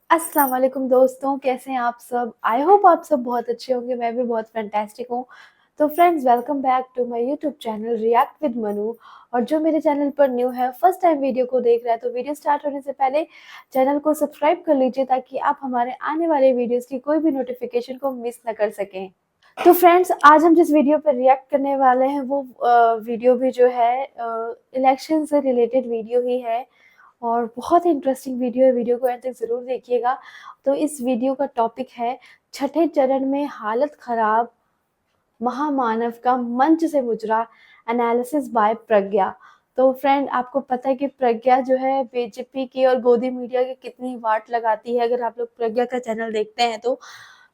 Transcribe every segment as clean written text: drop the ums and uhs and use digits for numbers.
अस्सलाम वालेकुम दोस्तों, कैसे हैं आप सब। आई होप आप सब बहुत अच्छे होंगे। मैं भी बहुत फैंटास्टिक हूँ। तो friends, welcome back to my YouTube channel react with Manu. और जो मेरे चैनल पर न्यू है, फर्स्ट टाइम वीडियो को देख रहा है, तो वीडियो स्टार्ट होने से पहले चैनल को सब्सक्राइब कर लीजिए ताकि आप हमारे आने वाले वीडियोस की कोई भी नोटिफिकेशन को मिस न कर सकें। तो फ्रेंड्स, आज हम जिस वीडियो पर रिएक्ट करने वाले हैं वो वीडियो भी जो है इलेक्शन से रिलेटेड वीडियो ही है और बहुत ही इंटरेस्टिंग वीडियो है। वीडियो को एंड तक ज़रूर देखिएगा। तो इस वीडियो का टॉपिक है छठे चरण में हालत खराब, महामानव का मंच से मुजरा, एनालिसिस बाय प्रज्ञा। तो फ्रेंड, आपको पता है कि प्रज्ञा जो है बीजेपी की और गोदी मीडिया की कितनी वाट लगाती है। अगर आप लोग प्रज्ञा का चैनल देखते हैं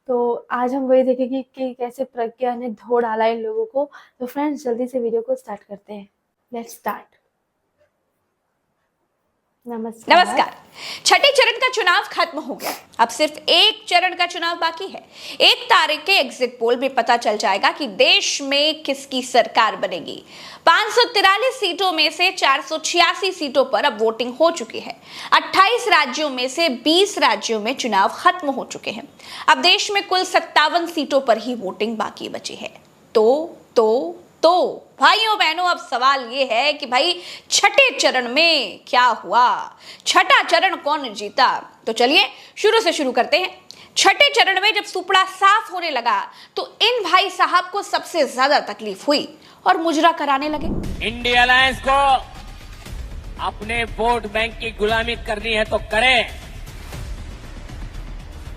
तो आज हम वही देखेंगे कि कैसे प्रज्ञा ने धो डाला इन लोगों को। तो फ्रेंड्स, जल्दी से वीडियो को स्टार्ट करते हैं। Let's start. नमस्कार। छठे चरण का चुनाव खत्म हो गया। अब सिर्फ एक चरण का चुनाव बाकी है। 1 तारीख के एग्जिट पोल में पता चल जाएगा कि देश में किसकी सरकार बनेगी। 543 सीटों में से 486 सीटों पर अब वोटिंग हो चुकी है। 28 राज्यों में से 20 राज्यों में चुनाव खत्म हो चुके हैं। अब देश में कुल 57 सीटों पर ही वोटिंग बाकी बची है। तो भाइयों बहनों, अब सवाल ये है कि भाई छठे चरण में क्या हुआ, छठा चरण कौन जीता। तो चलिए शुरू से शुरू करते हैं। छठे चरण में जब सुपड़ा साफ होने लगा तो इन भाई साहब को सबसे ज्यादा तकलीफ हुई और मुजरा कराने लगे। इंडिया अलायंस को अपने वोट बैंक की गुलामी करनी है तो करें,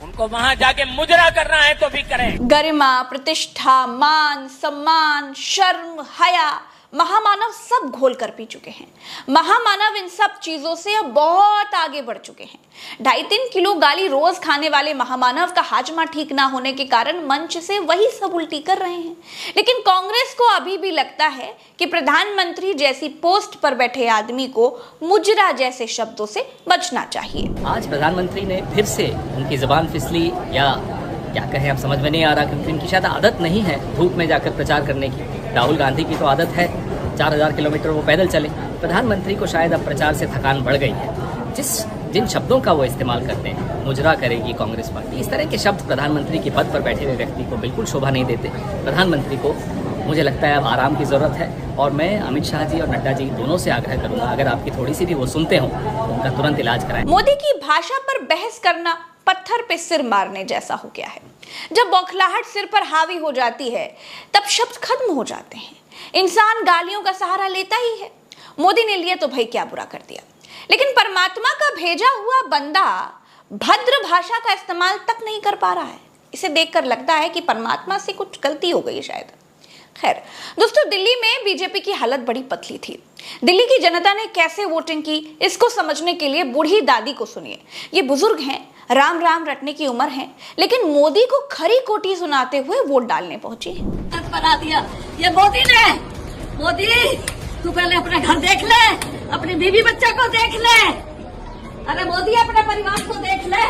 उनको वहां जाके मुजरा करना है तो भी करें। गरिमा, प्रतिष्ठा, मान, सम्मान, शर्म, हया, महामानव सब घोल कर पी चुके हैं। महामानव इन सब चीजों से अब बहुत आगे बढ़ चुके हैं। 2.5-3 किलो गाली रोज खाने वाले महामानव का हाजमा ठीक ना होने के कारण मंच से वही सब उल्टी कर रहे हैं। लेकिन कांग्रेस को अभी भी लगता है कि प्रधानमंत्री जैसी पोस्ट पर बैठे आदमी को मुजरा जैसे शब्दों से बचना चाहिए। आज प्रधानमंत्री ने फिर से उनकी जुबान फिसली, या क्या कहें, अब समझ में नहीं आ रहा, क्योंकि इनकी शायद आदत नहीं है धूप में जाकर प्रचार करने की। राहुल गांधी की तो आदत है 4000 किलोमीटर वो पैदल चले। प्रधानमंत्री को शायद अब प्रचार से थकान बढ़ गई है। जिन शब्दों का वो इस्तेमाल करते हैं, मुजरा करेगी कांग्रेस पार्टी, इस तरह के शब्द प्रधानमंत्री के पद पर बैठे हुए व्यक्ति को बिल्कुल शोभा नहीं देते। प्रधानमंत्री को मुझे लगता है अब आराम की ज़रूरत है। और मैं अमित शाह जी और नड्डा जी दोनों से आग्रह करूंगा, अगर आपकी थोड़ी सी भी वो सुनते हो तो उनका तुरंत इलाज कराएं। मोदी की भाषा पर बहस करना पत्थर पे सिर मारने जैसा हो गया है। जब बौखलाहट सिर पर हावी हो जाती है तब शब्द खत्म हो जाते हैं। इंसान गालियों का सहारा लेता ही है। मोदी ने लिया तो भाई क्या बुरा कर दिया, लेकिन परमात्मा का भेजा हुआ बंदा भद्र भाषा का इस्तेमाल तक नहीं कर पा रहा है। इसे देखकर लगता है कि परमात्मा से कुछ गलती हो गई शायद। खैर दोस्तों, दिल्ली में बीजेपी की हालत बड़ी पतली थी। दिल्ली की जनता ने कैसे वोटिंग की, इसको समझने के लिए बूढ़ी दादी को सुनिए। ये बुजुर्ग हैं, राम राम रटने की उम्र है, लेकिन मोदी को खरी खोटी सुनाते हुए वोट डालने पहुंची। बना दिया ये मोदी ने। मोदी, तू पहले अपने घर देख ले, अपनी बीवी बच्चा को देख ले। अरे मोदी, अपने परिवार को देख ले।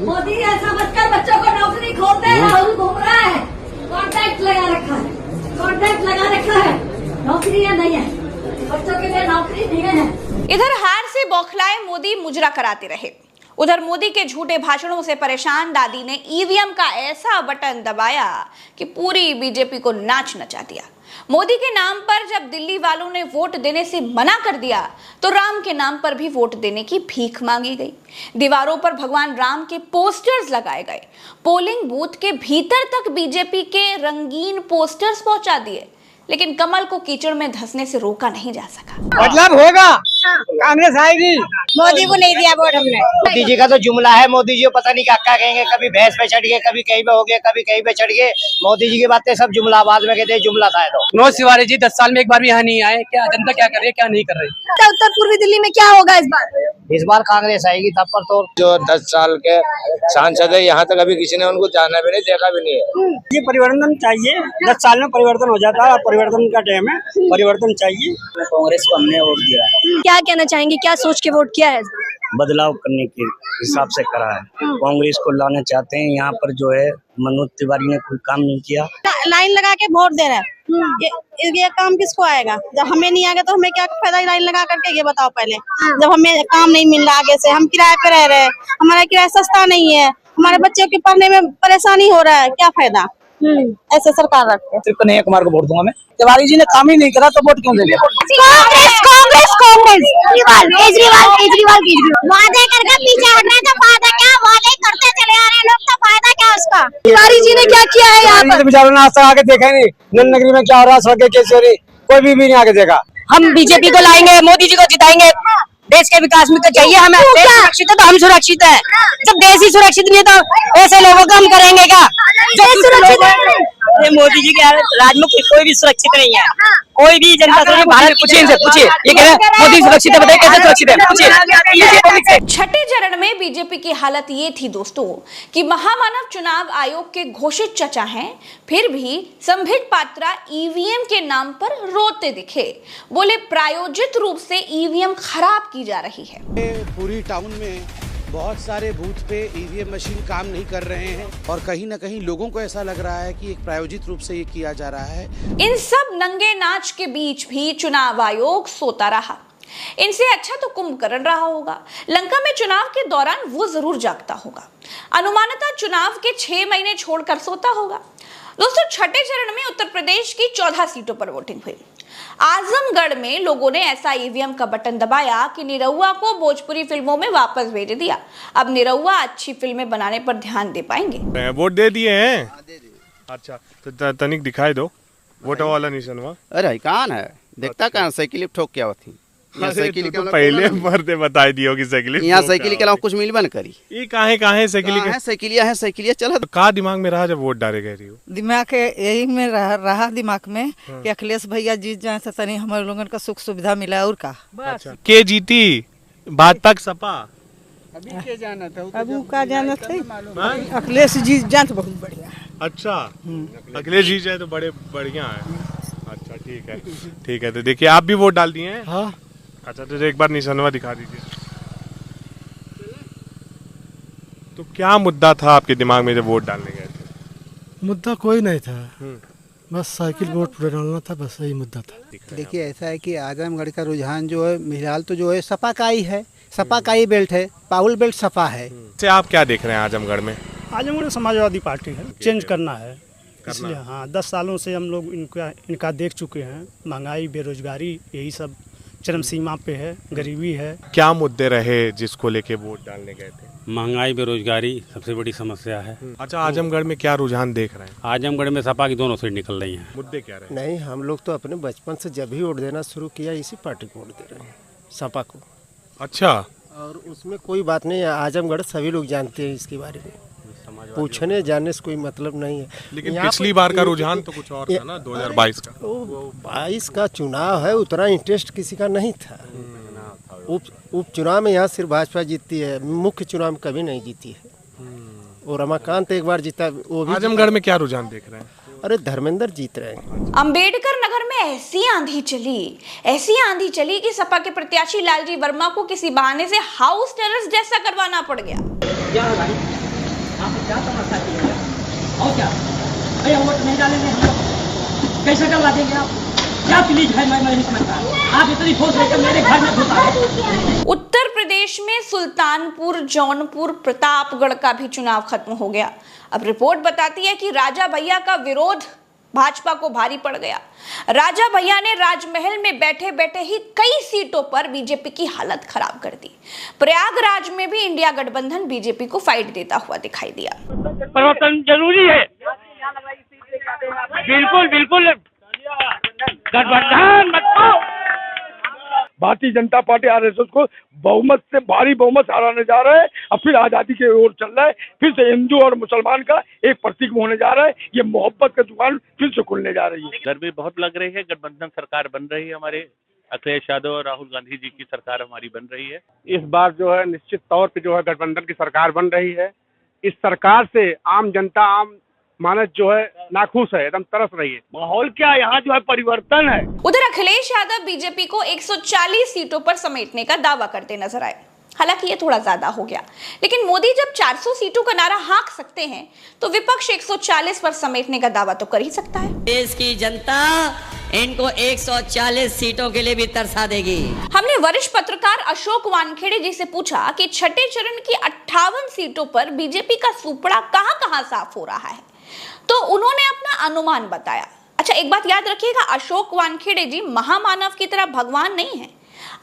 मोदी ऐसा मत कर, बच्चों को नौकरी खोल दे। राहुल घूम रहा है, कॉन्ट्रैक्ट लगा रखा है, नौकरी है नहीं है, बच्चों के लिए नौकरी नहीं है। इधर हार से बौखलाए मोदी मुजरा कराते रहे, उधर मोदी के झूठे भाषणों से परेशान दादी ने ईवीएम का ऐसा बटन दबाया कि पूरी बीजेपी को नाच नचा दिया। मोदी के नाम पर जब दिल्ली वालों ने वोट देने से मना कर दिया तो राम के नाम पर भी वोट देने की भीख मांगी गई। दीवारों पर भगवान राम के पोस्टर्स लगाए गए। पोलिंग बूथ के भीतर तक बीजेपी के रंगीन पोस्टर्स पहुंचा दिए, लेकिन कमल को कीचड़ में धंसने से रोका नहीं जा सका। मतलब होगा, कांग्रेस आएगी। मोदी को नहीं दिया वोट हमने। मोदी जी का तो जुमला है। मोदी जी को पता नहीं क्या कहेंगे, कभी भैंस पे चढ़ गए, कभी कहीं पे हो गए, कभी कहीं पे चढ़ गए। मोदी जी की बातें सब जुमला, बाद में कहते हैं जुमला था। तो मनोज तिवारी जी 10 साल में एक बार भी यहाँ नहीं आए। क्या जनता क्या कर रही है, क्या नहीं कर रही? उत्तर पूर्वी दिल्ली में क्या होगा इस बार कांग्रेस आएगी। तब पर तो जो 10 साल के सांसद है, यहाँ तक अभी किसी ने उनको जाना भी नहीं, देखा भी नहीं है। ये परिवर्तन चाहिए। 10 साल में परिवर्तन हो जाता है, परिवर्तन का टाइम है, परिवर्तन चाहिए। कांग्रेस को हमने वोट दिया है। क्या कहना चाहेंगे, क्या सोच के वोट किया है? बदलाव करने के हिसाब से करा है। कांग्रेस को लाना चाहते हैं। यहाँ पर जो है मनोज तिवारी ने कोई काम नहीं किया। लाइन लगा के वोट दे रहा है, ये काम किसको आएगा? जब हमें नहीं आएगा तो हमें क्या फायदा लाइन लगा करके, ये बताओ पहले। जब हमें काम नहीं मिल रहा आगे से, हम किराए पे रह रहे हैं, हमारा किराया सस्ता नहीं है, हमारे बच्चों के पढ़ने में परेशानी हो रहा है, क्या फायदा? ऐसे सरकार रखते हैं। सिर्फ कन्हैया कुमार को वोट दूंगा मैं। तिवारी जी ने काम ही नहीं करा तो वोट क्यों दे लिया? कांग्रेस कांग्रेस कांग्रेस केजरीवाल केजरीवाल केजरीवाल वादे करके पीछे हट रहे हैं, तो फायदा क्या? वादे करते चले आ रहे हैं लोग, तो फायदा क्या उसका? तिवारी जी ने क्या किया है यहाँ पर? बेचारों ने आज तक आके देखा ही नहीं। नल नगरी में क्या हो रहा है, सड़कें कैसी हो रही, कोई भी नहीं आके देखा। हम बीजेपी को लाएंगे, मोदी जी को जिताएंगे। देश के विकास में तो चाहिए हमें। देश सुरक्षित है तो हम सुरक्षित है। जब देश ही सुरक्षित नहीं है तो ऐसे लोगों को हम करेंगे क्या? मोदी जी के राज में कोई भी सुरक्षित नहीं है, कोई भी जनता। भारत पूछिए इनसे, पूछिए, ये कह रहे हैं मोदी सुरक्षित है, बताइए कैसे सुरक्षित है? पूछिए। छठे चरण में बीजेपी की हालत ये थी दोस्तों कि महामानव चुनाव आयोग के घोषित चचा हैं, फिर भी संबित पात्रा ईवीएम के नाम पर रोते दिखे। बोले प्रायोजित रूप से ईवीएम खराब की जा रही है। पूरी टाउन में बहुत सारे बूथ पे ईवीएम मशीन काम नहीं कर रहे हैं और कहीं ना कहीं लोगों को ऐसा लग रहा है कि एक प्रायोजित रूप से ये किया जा रहा है। इन सब नंगे नाच के बीच भी चुनाव आयोग सोता रहा। इनसे अच्छा तो कुंभकर्ण रहा होगा। लंका में चुनाव के दौरान वो जरूर जागता होगा, अनुमानतः चुनाव के 6 महीने छोड़कर सोता होगा। दोस्तों, छठे चरण में उत्तर प्रदेश की 14 सीटों पर वोटिंग हुई। आजमगढ़ में लोगों ने ऐसा ईवीएम का बटन दबाया कि निरहुआ को भोजपुरी फिल्मों में वापस भेज दिया। अब निरहुआ अच्छी फिल्में बनाने पर ध्यान दे पाएंगे। वोट दे दिए हैं? अच्छा, तो तनिक दिखाई दो वोट वाला निशान हुआ। अरे कौन है देखता कहाँ साइकिल ठोक क्या होती? साइकिल तो पहले मरते बताई दियो कि साइकिल यहाँ साइकिल के अलावा कुछ मिलबा न करी। ये काहे साइकिलिया है साइकिलिया चला। तो का दिमाग में रहा जब वोट डाले गए रही हो? दिमाग यही में रहा दिमाग में कि अखिलेश भैया जीत जाए तो तनी हमारे लोगों का सुख सुविधा मिला और का। अच्छा, के जीती? भाजपा सपा? अभी के जाना था? अब का जाना था? अखिलेश जीत जाए तो बहुत बढ़िया। अच्छा, अखिलेश जीत जाए तो बड़े बढ़िया है। अच्छा, ठीक है। तो देखिए, आप भी वोट डाल दिए हैं? हाँ। अच्छा, तो एक बार निशानवा दिखा दीजिए। तो क्या मुद्दा था आपके दिमाग में जब वोट डालने गए थे? मुद्दा कोई नहीं था, बस साइकिल वोट डालना था, बस यही मुद्दा था। देखिए, ऐसा है कि आजमगढ़ का रुझान जो है फिलहाल तो जो है सपा का ही है, सपा का ही बेल्ट है, पाहुल बेल्ट सपा है। से आप क्या देख रहे हैं आजमगढ़ में? आजमगढ़ समाजवादी पार्टी है, चेंज करना है इसलिए। हाँ, 10 सालों से हम लोग इनका देख चुके हैं। महंगाई, बेरोजगारी, यही सब चरम सीमा पे है, गरीबी है। क्या मुद्दे रहे जिसको लेके वोट डालने गए थे? महंगाई, बेरोजगारी सबसे बड़ी समस्या है। अच्छा, आजमगढ़ में क्या रुझान देख रहे हैं? आजमगढ़ में सपा की दोनों सीट निकल रही हैं। मुद्दे क्या रहे? नहीं, हम लोग तो अपने बचपन से जब भी वोट देना शुरू किया इसी पार्टी को वोट दे रहे हैं, सपा को। अच्छा, और उसमें कोई बात नहीं है, आजमगढ़ सभी लोग जानते हैं इसके बारे में, पूछने जानने से कोई मतलब नहीं है। लेकिन पिछली बार का रुझान तो कुछ और था ना, 2022 का। 22 का चुनाव है, उतना इंटरेस्ट किसी का नहीं था। उपचुनाव में यहाँ सिर्फ भाजपा जीतती है, मुख्य चुनाव में कभी नहीं जीती है। और रमाकांत एक बार जीता, वो भी। आजमगढ़ में क्या रुझान देख रहे हैं? अरे धर्मेंद्र जीत रहे हैं। अंबेडकर नगर में ऐसी आंधी चली कि सपा के प्रत्याशी लालजी वर्मा को किसी बहाने से हाउस टेरस जैसा करवाना पड़ गया। क्या समस्या की है? और क्या भैया वोट नहीं डालेंगे हम लोग, कैसे करवा देंगे आप? क्या प्लीज है, मैं नहीं समझता। आप इतनी फोर्स लेकर मेरे घर में घुसा है। उत्तर प्रदेश में सुल्तानपुर, जौनपुर, प्रतापगढ़ का भी चुनाव खत्म हो गया। अब रिपोर्ट बताती है कि राजा भैया का विरोध भाजपा को भारी पड़ गया। राजा भैया ने राजमहल में बैठे बैठे ही कई सीटों पर बीजेपी की हालत खराब कर दी। प्रयागराज में भी इंडिया गठबंधन बीजेपी को फाइट देता हुआ दिखाई दिया। परिवर्तन जरूरी है, बिल्कुल गठबंधन मत। भारतीय जनता पार्टी आरएसएस को बहुमत से, भारी बहुमत से हराने जा रहा है और फिर आजादी की ओर चल रहा है। फिर से हिंदू और मुसलमान का एक प्रतीक होने जा रहा है। ये मोहब्बत का दुकान फिर से खुलने जा रही है। गर्मी बहुत लग रही है। गठबंधन सरकार बन रही है, हमारे अखिलेश यादव और राहुल गांधी जी की सरकार हमारी बन रही है। इस बार जो है निश्चित तौर पे जो है गठबंधन की सरकार बन रही है। इस सरकार से आम जनता, आम मानस जो है नाखुश है, एकदम तरस रही है। माहौल क्या यहाँ जो है परिवर्तन है। उधर अखिलेश यादव बीजेपी को 140 सीटों पर समेटने का दावा करते नजर आए। हालांकि ये थोड़ा ज्यादा हो गया, लेकिन मोदी जब 400 सीटों का नारा हाँक सकते हैं तो विपक्ष 140 पर समेटने का दावा तो कर ही सकता है। देश की जनता इनको 140 सीटों के लिए भी तरसा देगी। हमने वरिष्ठ पत्रकार अशोक वानखेड़े जी से पूछा कि छठे चरण की 58 सीटों पर बीजेपी का सुपड़ा कहां-कहां साफ हो रहा है, तो उन्होंने अपना अनुमान बताया। अच्छा, एक बात याद रखिएगा, अशोक वानखेड़े जी महामानव की तरह भगवान नहीं है,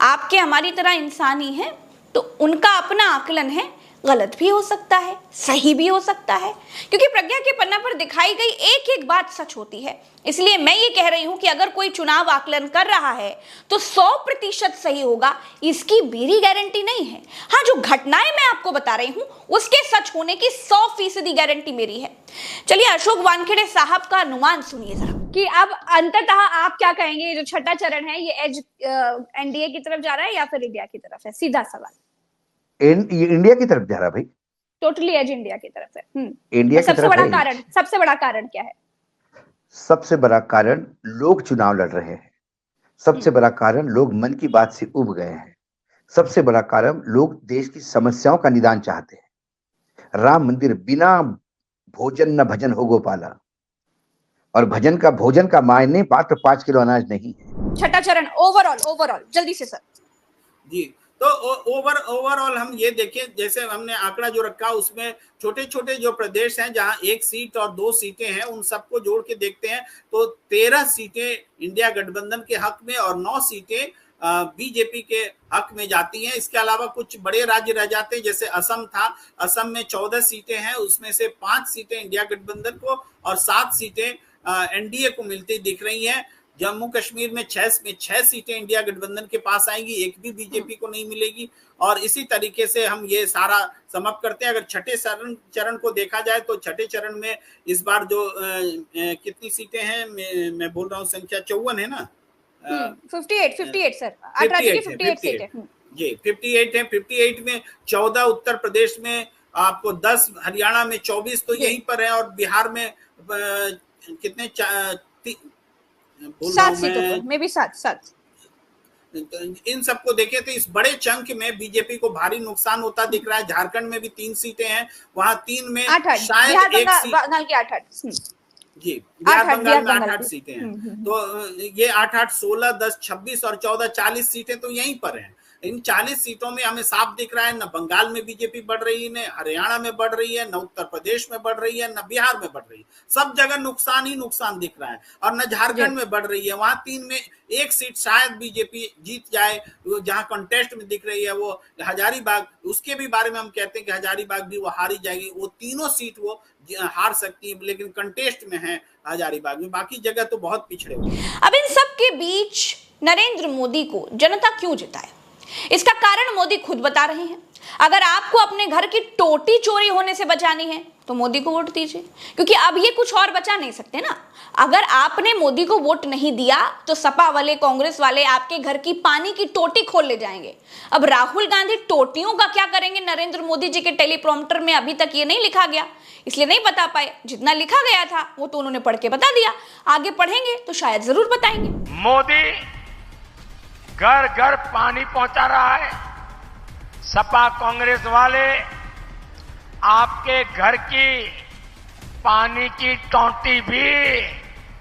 आपके हमारी तरह इंसान ही है, तो उनका अपना आकलन है, गलत भी हो सकता है, सही भी हो सकता है, क्योंकि प्रज्ञा के पन्ना पर दिखाई गई एक एक बात सच होती है। इसलिए मैं ये कह रही हूं कि अगर कोई चुनाव आकलन कर रहा है तो 100% सही होगा, इसकी मेरी गारंटी नहीं है। हाँ, जो घटनाएं मैं आपको बता रही हूं उसके सच होने की 100% गारंटी मेरी है। चलिए अशोक वानखेड़े साहब का अनुमान सुनिए जरा, कि अब अंततः आप क्या कहेंगे, ये जो छठा चरण है ये एज एनडीए की तरफ जा रहा है या फिर इंडिया की तरफ है? सीधा सवाल। इंडिया की तरफ जा रहा भाई, टोटली एज इंडिया की तरफ है। इंडिया की तरफ है। सबसे बड़ा कारण क्या है? सबसे बड़ा कारण लोग चुनाव लड़ रहे हैं, सबसे बड़ा कारण लोग मन की बात से उब गए हैं, सबसे बड़ा कारण लोग देश की समस्याओं का निदान चाहते हैं। राम मंदिर बिना भोजन न भजन हो गोपाला, और भजन का मायने मात्र 5 किलो अनाज नहीं है। छठा चरण ओवरऑल जल्दी से सर। जी, तो ओवरऑल हम ये देखें, जैसे हमने आंकड़ा जो रखा उसमें छोटे छोटे जो प्रदेश हैं जहां 1 सीट और 2 सीटें हैं, उन सबको जोड़ के देखते हैं तो 13 सीटें इंडिया गठबंधन के हक में और 9 सीटें बीजेपी के हक में जाती हैं। इसके अलावा कुछ बड़े राज्य रह जाते हैं, जैसे असम था, असम में 14 सीटें हैं, उसमें से 5 सीटें इंडिया गठबंधन को और 7 सीटें एनडीए को मिलती दिख रही हैं। जम्मू कश्मीर में 6 सीटें इंडिया गठबंधन के पास आएंगी, एक भी बीजेपी को नहीं मिलेगी। और इसी तरीके से हम ये सारा समाप्त करते हैं। अगर छठे चरण को देखा जाए तो छठे चरण में इस बार जो कितनी सीटें हैं, मैं बोल रहा हूँ संख्या 54 है ना, 58 सर, 58 सीटें जी 58 है। 58 में 14 उत्तर प्रदेश में, आपको 10 हरियाणा में, 24 तो यहीं पर है, और बिहार में कितने 7 सीटों में भी 7। इन सबको देखें तो इस बड़े चंक में बीजेपी को भारी नुकसान होता दिख रहा है। झारखंड में भी 3 सीटें हैं, वहां 3 में शायद एक सीट, बंगाल की 8 जी बिहार बंगाल में 8 सीटें हैं। तो ये 8, 16, 10, 26 और 14, 40 सीटें तो यहीं पर हैं। इन 40 सीटों में हमें साफ दिख रहा है, न बंगाल में बीजेपी बढ़ रही है, न हरियाणा में बढ़ रही है, न उत्तर प्रदेश में बढ़ रही है, न बिहार में बढ़ रही है। सब जगह नुकसान ही नुकसान दिख रहा है। और न झारखंड में बढ़ रही है, वहां 3 में 1 सीट शायद बीजेपी जीत जाए, जहां कंटेस्ट में दिख रही है वो हजारीबाग, उसके भी बारे में हम कहते हैं कि हजारीबाग भी वो हारी जाएगी। वो तीनों सीट वो हार सकती है, लेकिन कंटेस्ट में है हजारीबाग में, बाकी जगह तो बहुत पिछड़े हुए। अब इन सब के बीच नरेंद्र मोदी को जनता क्यों जिताए, इसका कारण मोदी खुद बता रहे हैं। अगर आपको अपने घर की टोटी चोरी होने से बचानी है तो मोदी को वोट दीजिए, क्योंकि अब ये कुछ और बचा नहीं सकते ना। अगर आपने मोदी को वोट नहीं दिया तो सपा वाले, कांग्रेस वाले आपके घर की पानी की टोटी खोल ले जाएंगे। अब राहुल गांधी टोटियों का क्या करेंगे, नरेंद्र मोदी जी के टेलीप्रॉम्प्टर में अभी तक ये नहीं लिखा गया, इसलिए नहीं बता पाए। जितना लिखा गया था वो तो उन्होंने पढ़ के बता दिया, आगे पढ़ेंगे तो शायद जरूर बताएंगे। मोदी घर घर पानी पहुंचा रहा है, सपा कांग्रेस वाले आपके घर की पानी की टोंटी भी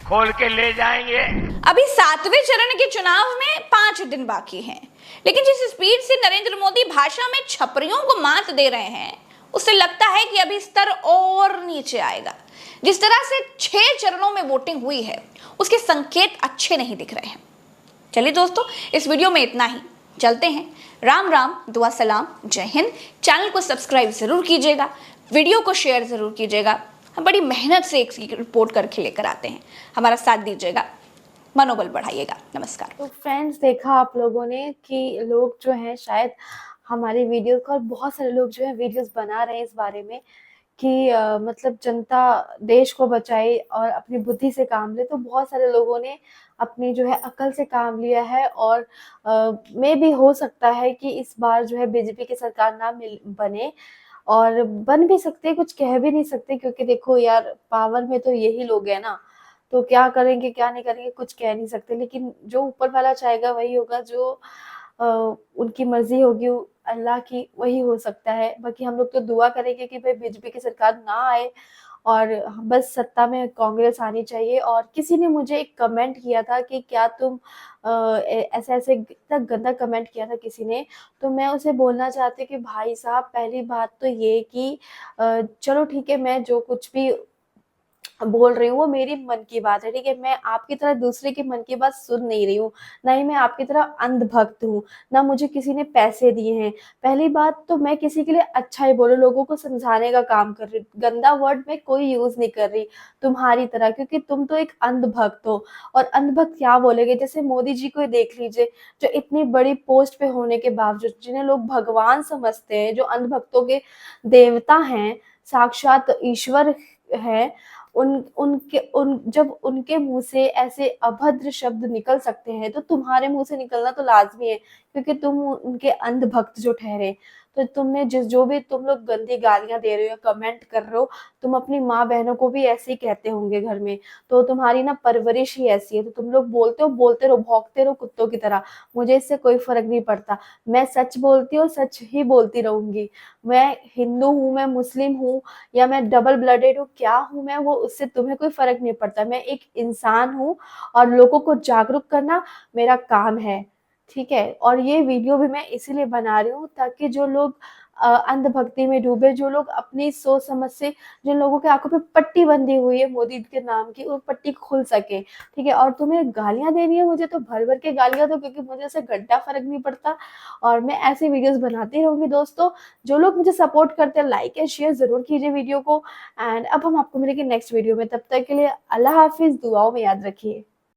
खोल के ले जाएंगे। अभी 7वें चरण के चुनाव में 5 दिन बाकी हैं, लेकिन जिस स्पीड से नरेंद्र मोदी भाषा में छपरियों को मात दे रहे हैं, उससे लगता है कि अभी स्तर और नीचे आएगा। जिस तरह से 6 चरणों में वोटिंग हुई है, उसके संकेत अच्छे नहीं दिख रहे हैं। चलिए दोस्तों, इस वीडियो में इतना ही, चलते हैं। राम राम, दुआ सलाम, जय हिंद। चैनल को सब्सक्राइब जरूर कीजिएगा, वीडियो को शेयर जरूर कीजिएगा। हम बड़ी मेहनत से एक रिपोर्ट करके लेकर आते हैं, हमारा साथ दीजिएगा, मनोबल बढ़ाइएगा। नमस्कार। तो फ्रेंड्स, देखा आप लोगों ने कि लोग जो हैं शायद हमारी वीडियो को, और बहुत सारे लोग जो है वीडियोस बना रहे हैं इस बारे में कि मतलब जनता देश को बचाए और अपनी बुद्धि से काम ले। तो बहुत सारे लोगों ने अपनी जो है अकल से काम लिया है, और में भी हो सकता है कि इस बार जो है बीजेपी की सरकार ना बने, और बन भी सकते, कुछ कह भी नहीं सकते, क्योंकि देखो यार, पावर में तो यही लोग हैं ना, तो क्या करेंगे क्या नहीं करेंगे कुछ कह नहीं सकते। लेकिन जो ऊपर वाला चाहेगा वही होगा, जो उनकी मर्जी होगी अल्लाह की वही हो सकता है। बाकी हम लोग तो दुआ करेंगे कि भाई बीजेपी की सरकार ना आए और बस सत्ता में कांग्रेस आनी चाहिए। और किसी ने मुझे एक कमेंट किया था कि क्या तुम ऐसे ऐसे इतना गंदा कमेंट किया था किसी ने, तो मैं उसे बोलना चाहती हूँ कि भाई साहब पहली बात तो ये कि चलो ठीक है, मैं जो कुछ भी बोल रही हूँ वो मेरी मन की बात है, ठीक है। मैं आपकी तरह दूसरे के मन की बात सुन नहीं रही हूँ, ना ही मैं आपकी तरह अंधभक्त हूँ, ना मुझे किसी ने पैसे दिए हैं। पहली बात तो मैं किसी के लिए अच्छा ही बोलूँ, लोगों को समझाने का काम कर रही हूँ, गंदा वर्ड मैं कोई यूज नहीं कर रही तुम्हारी तरह, क्योंकि तुम तो एक अंधभक्त हो। और अंधभक्त क्या बोलेगे, जैसे मोदी जी को ही देख लीजिए, जो इतनी बड़ी पोस्ट पे होने के बावजूद, जिन्हें लोग भगवान समझते हैं, जो अंधभक्तों के देवता हैं, साक्षात ईश्वर है, जब उनके मुंह से ऐसे अभद्र शब्द निकल सकते हैं, तो तुम्हारे मुंह से निकलना तो लाजमी है, क्योंकि तुम उनके अंधभक्त जो ठहरे। तो तुमने जो भी तुम लोग गंदी गालियां दे रहे हो, कमेंट कर रहे हो, तुम अपनी माँ बहनों को भी ऐसे ही कहते होंगे घर में, तो तुम्हारी ना परवरिश ही ऐसी है। तो तुम लोग बोलते रहो, भौंकते रहो कुत्तों की तरह, मुझे इससे कोई फर्क नहीं पड़ता। मैं सच बोलती हूँ, सच ही बोलती रहूंगी। मैं हिंदू हूँ, मैं मुस्लिम हूँ, या मैं डबल ब्लडेड हूँ, क्या हूँ मैं, वो उससे तुम्हें कोई फर्क नहीं पड़ता। मैं एक इंसान हूँ और लोगों को जागरूक करना मेरा काम है, ठीक है। और ये वीडियो भी मैं इसीलिए बना रही हूँ ताकि जो लोग अंधभक्ति में डूबे, जो लोग अपनी सोच समझ से, जिन लोगों के आंखों पे पट्टी बंधी हुई है मोदी के नाम की, वो पट्टी खुल सके, ठीक है। और तुम्हें गालियां देनी है मुझे, तो भर भर के गालियां दो, क्योंकि मुझे उससे घंटा फर्क नहीं पड़ता। और मैं ऐसे वीडियोस बनाती रहूंगी दोस्तों। जो लोग मुझे सपोर्ट करते हैं, लाइक एंड शेयर जरूर कीजिए वीडियो को। एंड अब हम आपको मिलेंगे नेक्स्ट वीडियो में, तब तक के लिए अल्लाह हाफिज, दुआओं में याद रखिए।